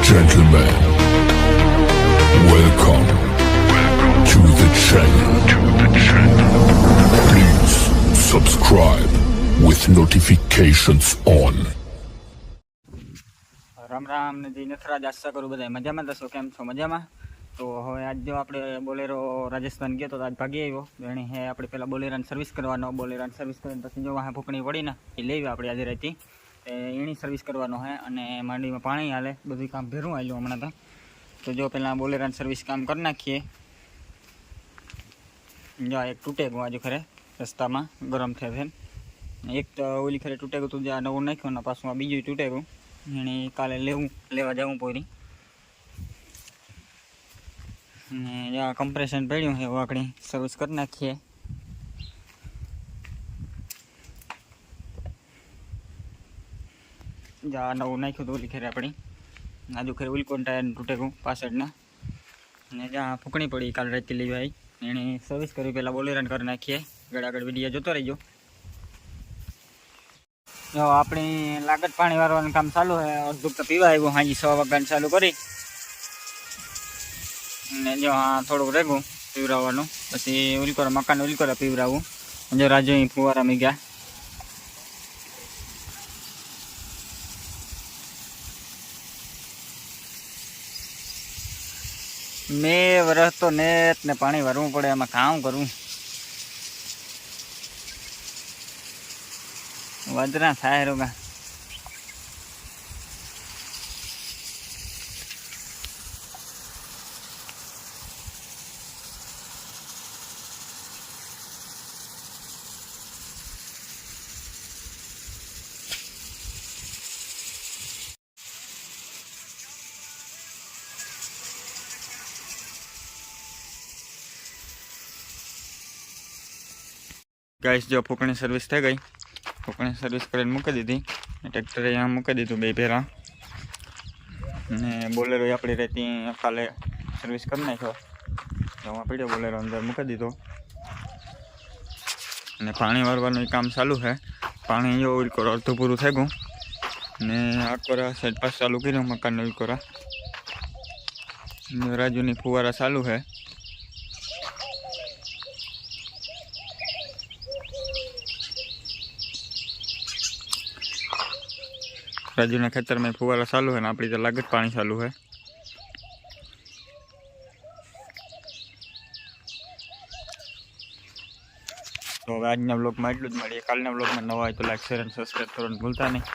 gentlemen, welcome to the channel. Please subscribe with notifications on. Ram Ram ને જી નથરાજ, આશા કરું બધા મજામાં દસો. કેમ છો? મજામાં? તો હવે આજ જો આપણે બોલેરો રાજસ્થાન ગયો તો આજ ભાગી આવ્યો. એની હે આપણે પહેલાં બોલેરાની સર્વિસ કરવાનો. બોલેરાની સર્વિસ કરીને પછી જો વાહ ફૂંકણી પડી ને એ લેવી આપણે આજે રહેતી એની સર્વિસ કરવાનો હે. અને માંડીમાં પાણી હાલે, બધું કામ ભેરું હાલ્યું હમણાં તો જો પહેલાં બોલેરાની સર્વિસ કામ કરી નાખીએ. જો એક તૂટે ગયું આજુ ખરે રસ્તામાં ગરમ થયા છે. એક તો ઓલી ખરે તૂટે ગયું તું, જ્યાં નવું નાખ્યું ને પાછું આ બીજું તૂટે ગયું. એને કાલે લેવા જવું પડી. ને જ્યાં કમ્પ્રેશન પડ્યું છે વાકડી સર્વિસ કરી નાખીએ. જ્યાં નવું નાખ્યું તો ઓલી ખેરે આપણી આજુ ખેરે ઉલકોન ટાયર તૂટે ગયું પાછળના. ને જ્યાં ફૂંકણી પડી કાલે રાતે લેવી આવી એને સર્વિસ કરી પહેલાં બોલેરાન કરી નાખીએ. આગળ વિડીયો જોતો રહીજો. જો આપણી લાગત પાણી વાળવાનું કામ ચાલુ છે. અડધું તો પીવા આવ્યું, હાજી 6 વાગ્યાને ચાલુ કરી ને જો આ થોડુંક રેગું પીવરાવવાનું. પછી ઉલકોરા મકાન ઉલકોરા પીવરાવું. જો રાજુ ફુવારામાં ગયા. મેં વરસ તો નેટ ને પાણી ભરવું પડે, એમાં કામ કરવું. વધરા થાય રોગા. ગાઈસ જો ફૂંકણી સર્વિસ થઈ ગઈ. ફૂંકણી સર્વિસ કરીને મૂકી દીધી. ટ્રેક્ટરે અહીંયા મૂકી દીધું બે ભેરા. ને બોલેરો આપણી રહેતી કાલે સર્વિસ કરી નાખ્યો. જવા પડ્યો બોલેરો અંદર મૂકી દીધો. ને પાણી વાળવાનું કામ ચાલુ છે. પાણી જો ઉલકોરા અડધું પૂરું થઈ ગયું. ને આકોરા સાઈડ પાસ ચાલુ કર્યું મકાનનો ઉલકોરા. રાજુની ફુવારા ચાલુ છે. રાજુના ખેતરમાં ફુવારા ચાલુ છે ને આપણી તો લાગત પાણી ચાલુ છે. તો હવે આજના બ્લોગમાં એટલું જ મળીએ. કાલના બ્લોગમાં નવા હોય તો લાઈક શેર અને સબસ્ક્રાઈબ કરવાનું ભૂલતા નહીં.